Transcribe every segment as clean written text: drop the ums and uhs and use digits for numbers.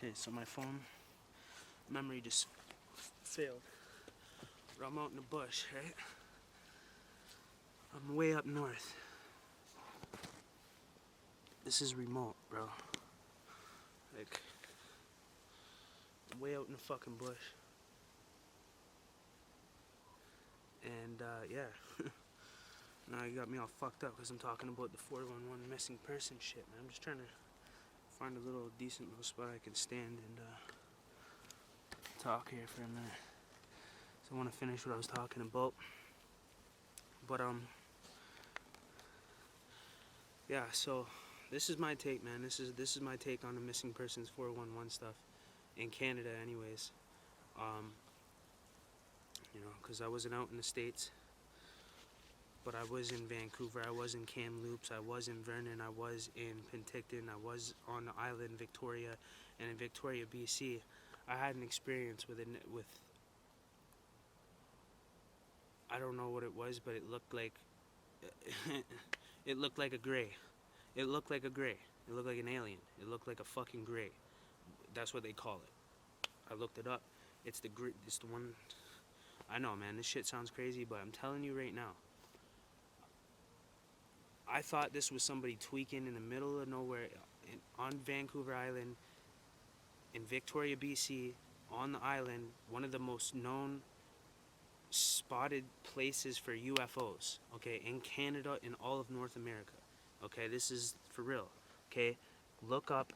Okay, so my phone memory just failed. But I'm out in the bush, right? I'm way up north. This is remote, bro. Like, I'm way out in the fucking bush. And, yeah. Now you got me all fucked up because I'm talking about the 411 missing person shit, man. I'm just trying to find a little decent little spot I can stand and, talk here for a minute. So I want to finish what I was talking about. But, yeah, so this is my take, man. This is my take on the missing persons 411 stuff in Canada, anyways. You know, because I wasn't out in the States, but I was in Vancouver, I was in Kamloops, I was in Vernon, I was in Penticton, I was on the island Victoria, and in Victoria, BC. I had an experience with I don't know what it was, but it looked like it looked like a gray. It looked like a gray. It looked like an alien. It looked like a fucking gray. That's what they call it. I looked it up. It's the one. I know, man. This shit sounds crazy, but I'm telling you right now. I thought this was somebody tweaking in the middle of nowhere on Vancouver Island in Victoria, BC, on the island, one of the most known spotted places for UFOs, okay, in Canada, in all of North America. Okay, this is for real. Okay, look up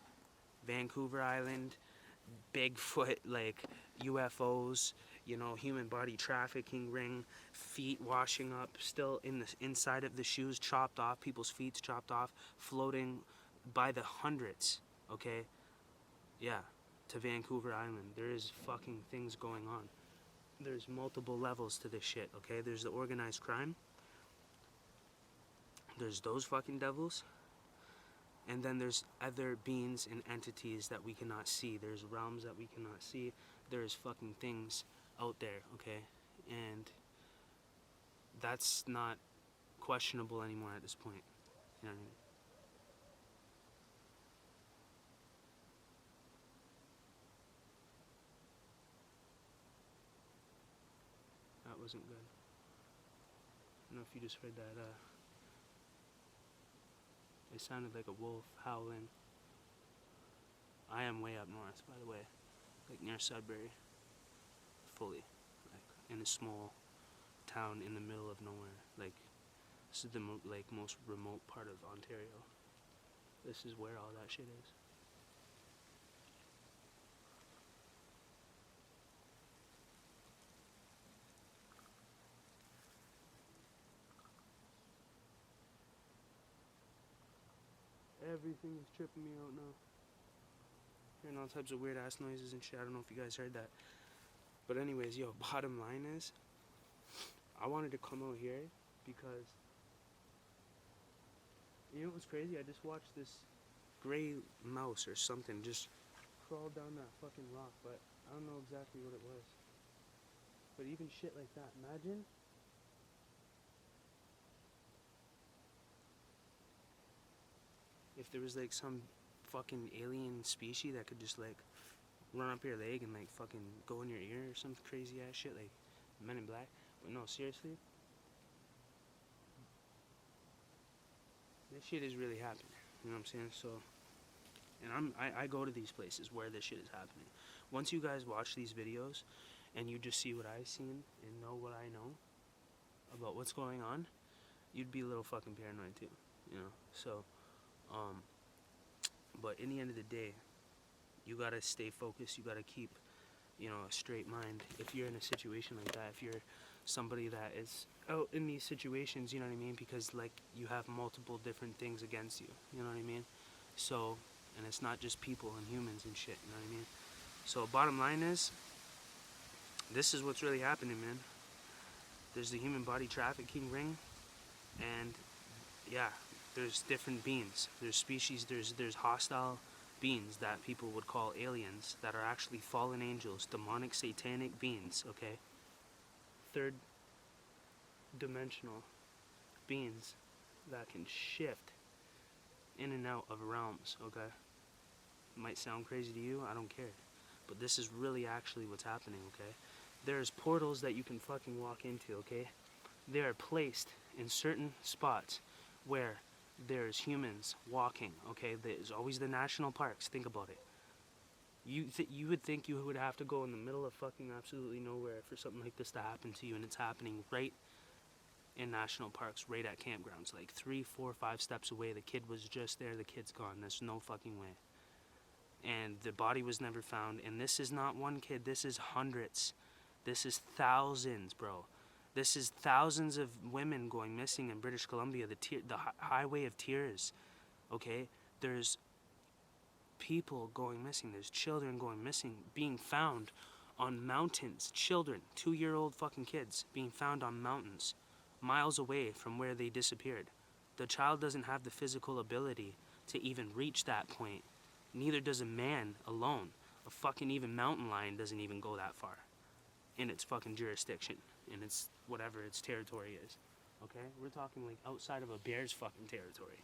Vancouver Island, Bigfoot, like UFOs, you know, human body trafficking ring, feet washing up, still in the inside of the shoes, chopped off, people's feet chopped off, floating by the hundreds. Okay, yeah, to Vancouver Island. There is fucking things going on. There's multiple levels to this shit. Okay, there's the organized crime. There's those fucking devils. And then there's other beings and entities that we cannot see. There's realms that we cannot see. There's fucking things out there, okay? And that's not questionable anymore at this point. You know what I mean? That wasn't good. I don't know if you just heard that. It sounded like a wolf howling. I am way up north, by the way. Like near Sudbury. Fully. Like in a small town in the middle of nowhere. Like, this is the most remote part of Ontario. This is where all that shit is. Everything's tripping me out now. Hearing all types of weird ass noises and shit. I don't know if you guys heard that. But anyways, yo, bottom line is, I wanted to come out here because, you know what's crazy? I just watched this gray mouse or something just crawl down that fucking rock, but I don't know exactly what it was. But even shit like that, imagine if there was like some fucking alien species that could just like run up your leg and like fucking go in your ear or some crazy ass shit like Men in Black. But no, seriously, this shit is really happening. You know what I'm saying? So, and I go to these places where this shit is happening. Once you guys watch these videos and you just see what I've seen and know what I know about what's going on, you'd be a little fucking paranoid too, you know? So, but in the end of the day, you gotta stay focused, you gotta keep, you know, a straight mind. If you're in a situation like that, if you're somebody that is out in these situations, you know what I mean? Because, like, you have multiple different things against you, you know what I mean? So, and it's not just people and humans and shit, you know what I mean? So, bottom line is, this is what's really happening, man. There's the human body trafficking ring, and, yeah, there's different beings. There's species, there's hostile beings that people would call aliens that are actually fallen angels, demonic, satanic beings, okay? Third dimensional beings that can shift in and out of realms, okay? Might sound crazy to you, I don't care. But this is really actually what's happening, okay? There's portals that you can fucking walk into, okay? They are placed in certain spots where there's humans walking, okay? There's always the national parks, think about it. You would think you would have to go in the middle of fucking absolutely nowhere for something like this to happen to you, and it's happening right in national parks, right at campgrounds, like 3, 4, 5 steps away. The kid was just there, the kid's gone. There's no fucking way. And the body was never found. And this is not one kid, this is hundreds. This is thousands, bro. This is thousands of women going missing in British Columbia, the highway of tears. Okay? There's people going missing, there's children going missing, being found on mountains. Children, 2-year-old fucking kids, being found on mountains, miles away from where they disappeared. The child doesn't have the physical ability to even reach that point. Neither does a man alone. A fucking even mountain lion doesn't even go that far in its fucking jurisdiction, in its whatever its territory is. Okay? We're talking like outside of a bear's fucking territory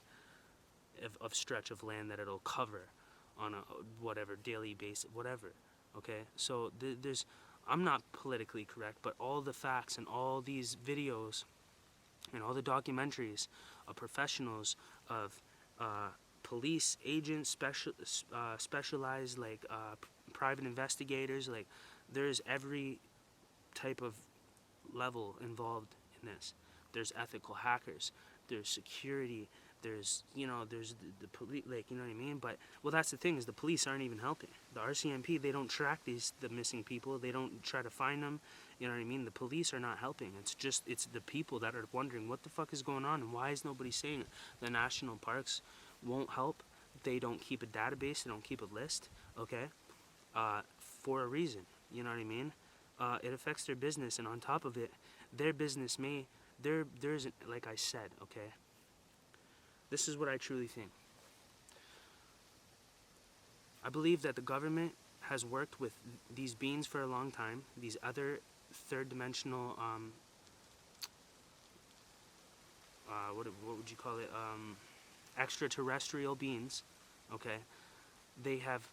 of stretch of land that it'll cover on a whatever daily basis, whatever. Okay? So there's, I'm not politically correct, but all the facts and all these videos and all the documentaries of professionals, of police agents, specialized like private investigators, like there's every type of level involved in this. There's ethical hackers, there's security, there's, you know, there's the police, like, you know what I mean? But, well, that's the thing, is the police aren't even helping. The RCMP, they don't track the missing people, they don't try to find them, you know what I mean? The police are not helping. It's the people that are wondering what the fuck is going on and why is nobody saying it. The national parks won't help. They don't keep a database, they don't keep a list, okay? For a reason, you know what I mean? It affects their business, and on top of it, their business there's, like I said, okay? This is what I truly think. I believe that the government has worked with these beings for a long time, these other third-dimensional, what would you call it, extraterrestrial beings, okay? They have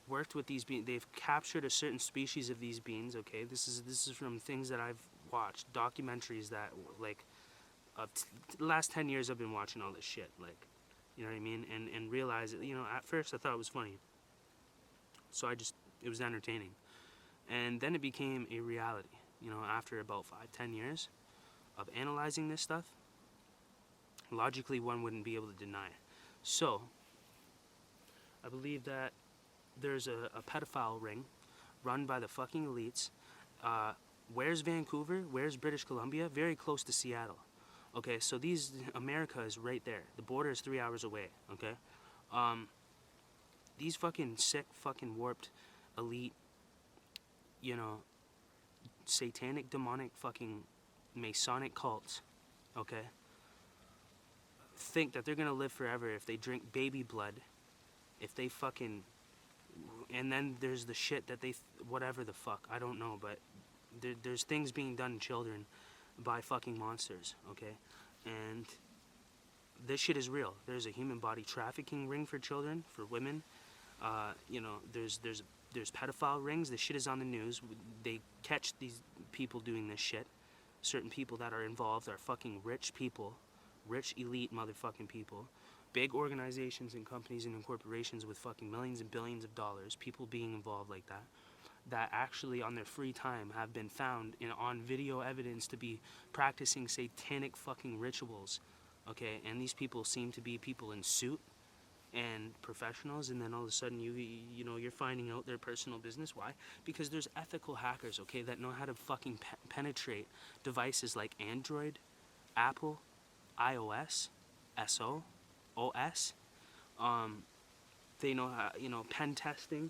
worked with these beings. They've captured a certain species of these beings, okay? This is from things that I've watched, documentaries that, like, the last 10 years I've been watching all this shit, like, you know what I mean? And realize, you know, at first I thought it was funny. So it was entertaining. And then it became a reality, you know, after about 5-10 years of analyzing this stuff. Logically, one wouldn't be able to deny it. So, I believe that there's a pedophile ring run by the fucking elites. Where's Vancouver? Where's British Columbia? Very close to Seattle. Okay, so America is right there. The border is 3 hours away, okay? These fucking sick, fucking warped, elite, you know, satanic, demonic, fucking Masonic cults, okay, think that they're gonna live forever if they drink baby blood, if they fucking, and then there's the shit that whatever the fuck, I don't know, but there's things being done to children by fucking monsters, okay? And this shit is real. There's a human body trafficking ring for children, for women. You know, there's pedophile rings. This shit is on the news. They catch these people doing this shit. Certain people that are involved are fucking rich people, rich elite motherfucking people, big organizations and companies and corporations with fucking millions and billions of dollars, people being involved like that, that actually on their free time have been found on video evidence to be practicing satanic fucking rituals, okay? And these people seem to be people in suit and professionals, and then all of a sudden you know, you're finding out their personal business. Why? Because there's ethical hackers, okay, that know how to fucking penetrate devices like Android, Apple, iOS, OS. They know how, you know, pen testing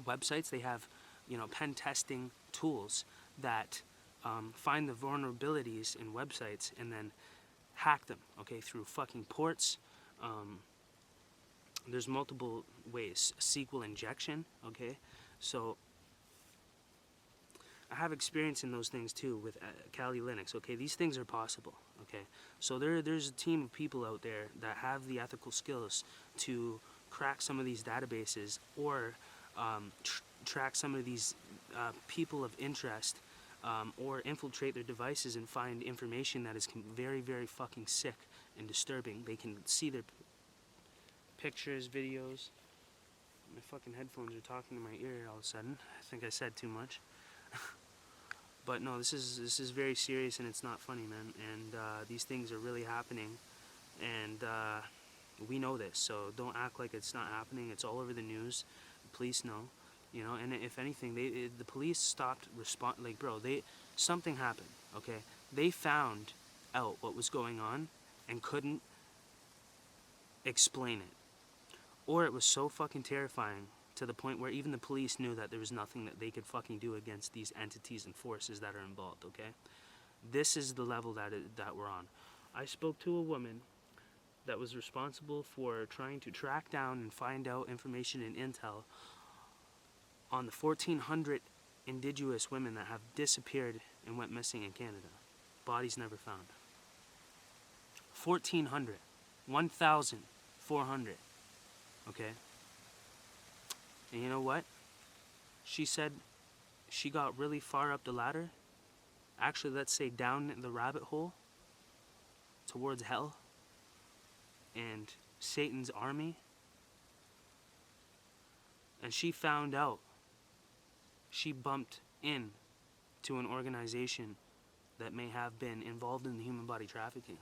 websites. They have, you know, pen testing tools that find the vulnerabilities in websites and then hack them, okay, through fucking ports. There's multiple ways. SQL injection, okay? So I have experience in those things too with Kali Linux, okay? These things are possible, Okay, so there's a team of people out there that have the ethical skills to crack some of these databases, or track some of these people of interest, or infiltrate their devices and find information that is very, very fucking sick and disturbing. They can see their pictures, videos. My fucking headphones are talking to my ear all of a sudden. I think I said too much. But no, this is very serious, and it's not funny, man. And these things are really happening, and we know this. So don't act like it's not happening. It's all over the news. The police know, you know. And if anything, the police stopped like, bro, something happened. Okay, they found out what was going on and couldn't explain it, or it was so fucking terrifying to the point where even the police knew that there was nothing that they could fucking do against these entities and forces that are involved, okay? This is the level that we're on. I spoke to a woman that was responsible for trying to track down and find out information and intel on the 1,400 indigenous women that have disappeared and went missing in Canada. Bodies never found. 1,400. 1,400. Okay? And you know what? She said she got really far up the ladder. Actually, let's say down the rabbit hole towards hell and Satan's army. And she found out. She bumped in to an organization that may have been involved in the human body trafficking.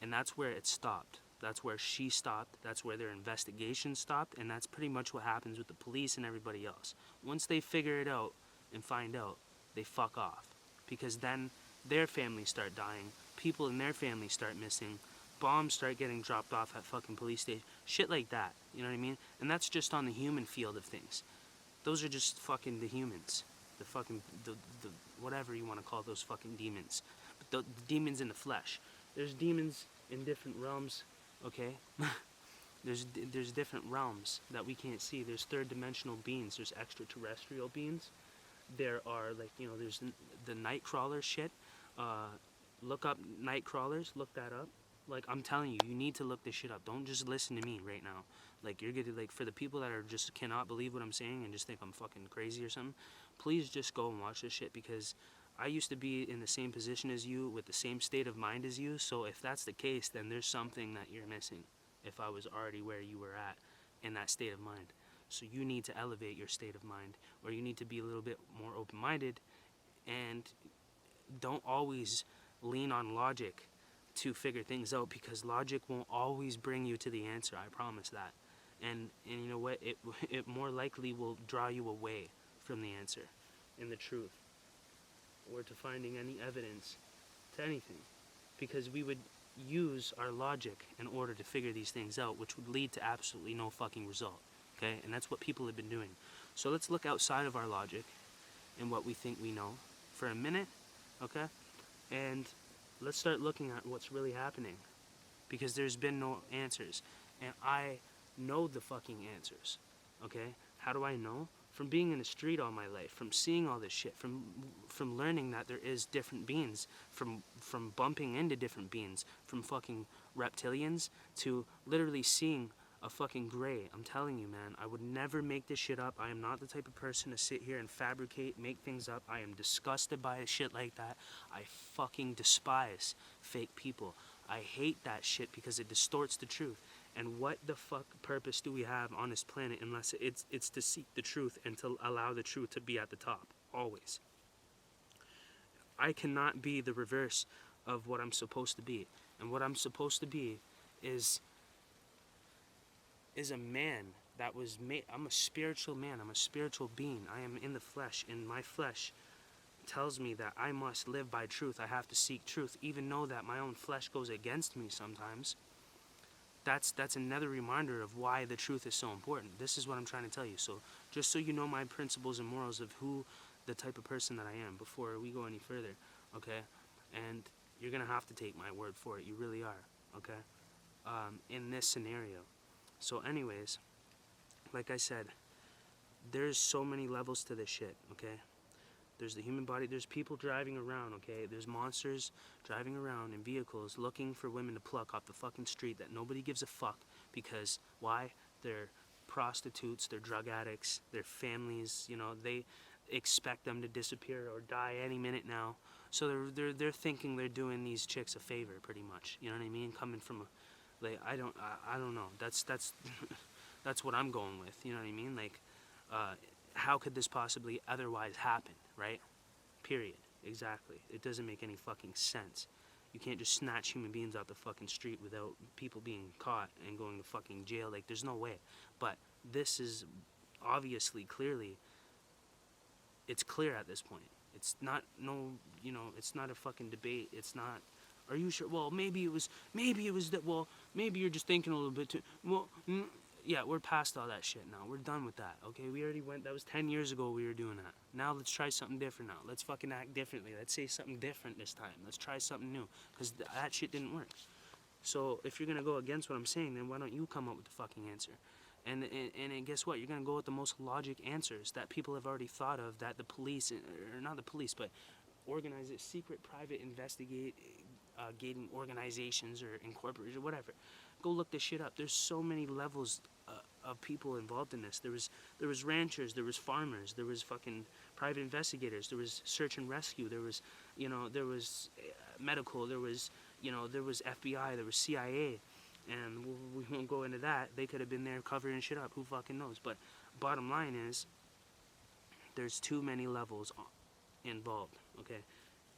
And that's where it stopped. That's where she stopped. That's where their investigation stopped. And that's pretty much what happens with the police and everybody else. Once they figure it out and find out, they fuck off. Because then their families start dying. People in their families start missing. Bombs start getting dropped off at fucking police stations. Shit like that. You know what I mean? And that's just on the human field of things. Those are just fucking the humans. The fucking, the whatever you want to call those fucking demons. But the demons in the flesh. There's demons in different realms. Okay, there's different realms that we can't see. There's third dimensional beings. There's extraterrestrial beings. There are, like, you know, there's the night crawler shit. Look up night crawlers. Look that up. Like, I'm telling you, you need to look this shit up. Don't just listen to me right now. Like, you're gonna, like, for the people that are just cannot believe what I'm saying and just think I'm fucking crazy or something, please just go and watch this shit, because I used to be in the same position as you, with the same state of mind as you. So if that's the case, then there's something that you're missing. If I was already where you were at in that state of mind. So you need to elevate your state of mind, or you need to be a little bit more open-minded, and don't always lean on logic to figure things out, because logic won't always bring you to the answer. I promise that. And you know what? It more likely will draw you away from the answer and the truth, or to finding any evidence to anything, because we would use our logic in order to figure these things out, which would lead to absolutely no fucking result. Okay? And that's what people have been doing. So let's look outside of our logic and what we think we know for a minute, okay? And let's start looking at what's really happening, because there's been no answers, and I know the fucking answers. Okay? How do I know? From being in the street all my life, from seeing all this shit, from learning that there is different beings, from bumping into different beings, from fucking reptilians to literally seeing a fucking gray. I'm telling you, man, I would never make this shit up. I am not the type of person to sit here and fabricate, make things up. I am disgusted by shit like that. I fucking despise fake people. I hate that shit because it distorts the truth. And what the fuck purpose do we have on this planet unless it's to seek the truth and to allow the truth to be at the top, always. I cannot be the reverse of what I'm supposed to be. And what I'm supposed to be is a man that was made. I'm a spiritual man. I'm a spiritual being. I am in the flesh, and my flesh tells me that I must live by truth. I have to seek truth, even though that my own flesh goes against me sometimes. That's another reminder of why the truth is so important. This is what I'm trying to tell you. So just so you know my principles and morals of who the type of person that I am before we go any further, okay? And you're going to have to take my word for it. You really are, okay? In this scenario. So anyways, like I said, there's so many levels to this shit, okay? There's the human body. There's people driving around, okay? There's monsters driving around in vehicles looking for women to pluck off the fucking street that nobody gives a fuck because, why? They're prostitutes, they're drug addicts, their families, you know, they expect them to disappear or die any minute now. So they're thinking they're doing these chicks a favor, pretty much. You know what I mean? Coming from a, like, I don't know. That's that's what I'm going with. You know what I mean? Like, how could this possibly otherwise happen, right? Period. Exactly. It doesn't make any fucking sense. You can't just snatch human beings out the fucking street without people being caught and going to fucking jail. Like, there's no way. But this is obviously, clearly, it's clear at this point. It's not, no, you know, it's not a fucking debate. It's not, are you sure? Well, maybe it was that, well, maybe you're just thinking a little bit too, well, yeah, we're past all that shit now. We're done with that, okay? We already went, that was 10 years ago we were doing that. Now let's try something different now. Let's fucking act differently. Let's say something different this time. Let's try something new. Because that shit didn't work. So if you're going to go against what I'm saying, then why don't you come up with the fucking answer? And guess what? You're going to go with the most logic answers that people have already thought of, that the police, or not the police, but secret private investigating organizations or incorporated or whatever. Go look this shit up. There's so many levels of people involved in this. There was ranchers, there was farmers, there was fucking private investigators, there was search and rescue, there was, you know, there was medical, there was, you know, there was FBI, there was CIA, and we won't go into that. They could have been there covering shit up. Who fucking knows? But bottom line is, there's too many levels involved, okay?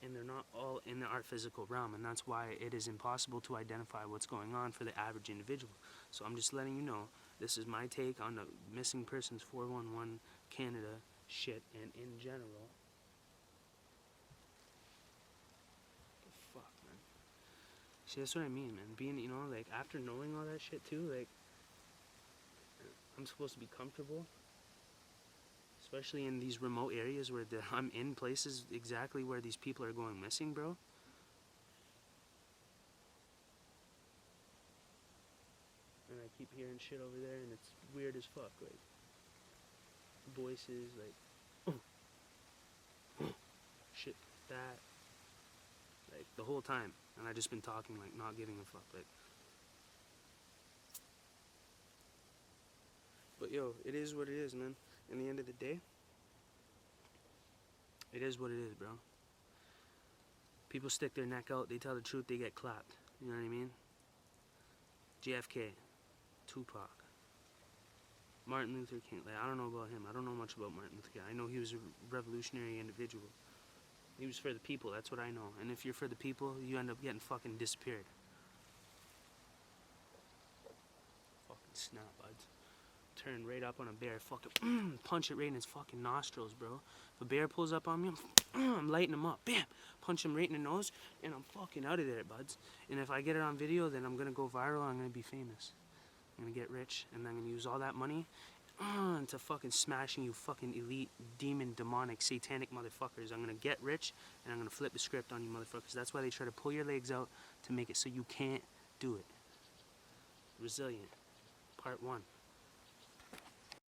And they're not all in our physical realm, and that's why it is impossible to identify what's going on for the average individual. So I'm just letting you know, this is my take on the missing persons 411 Canada shit, and in general. The fuck, man. See, that's what I mean, man. Being, you know, like, after knowing all that shit too, like, I'm supposed to be comfortable. Especially in these remote areas where I'm in places exactly where these people are going missing, bro. And I keep hearing shit over there, and it's weird as fuck. Like, voices, like, shit like that. Like, the whole time. And I just been talking, like, not giving a fuck. Like, but yo, it is what it is, man. In the end of the day, it is what it is, bro. People stick their neck out, they tell the truth, they get clapped. You know what I mean? JFK, Tupac, Martin Luther King. Like, I don't know about him. I don't know much about Martin Luther King. I know he was a revolutionary individual. He was for the people, that's what I know. And if you're for the people, you end up getting fucking disappeared. Fucking snap, buds. Turn right up on a bear, fucking punch it right in his fucking nostrils, bro. If a bear pulls up on me, I'm lighting him up, bam, punch him right in the nose, and I'm fucking out of there, buds. And if I get it on video, then I'm gonna go viral, I'm gonna be famous. I'm gonna get rich, and I'm gonna use all that money into fucking smashing you fucking elite, demon, demonic, satanic motherfuckers. I'm gonna get rich, and I'm gonna flip the script on you motherfuckers. That's why they try to pull your legs out to make it so you can't do it. Resilient, part 1.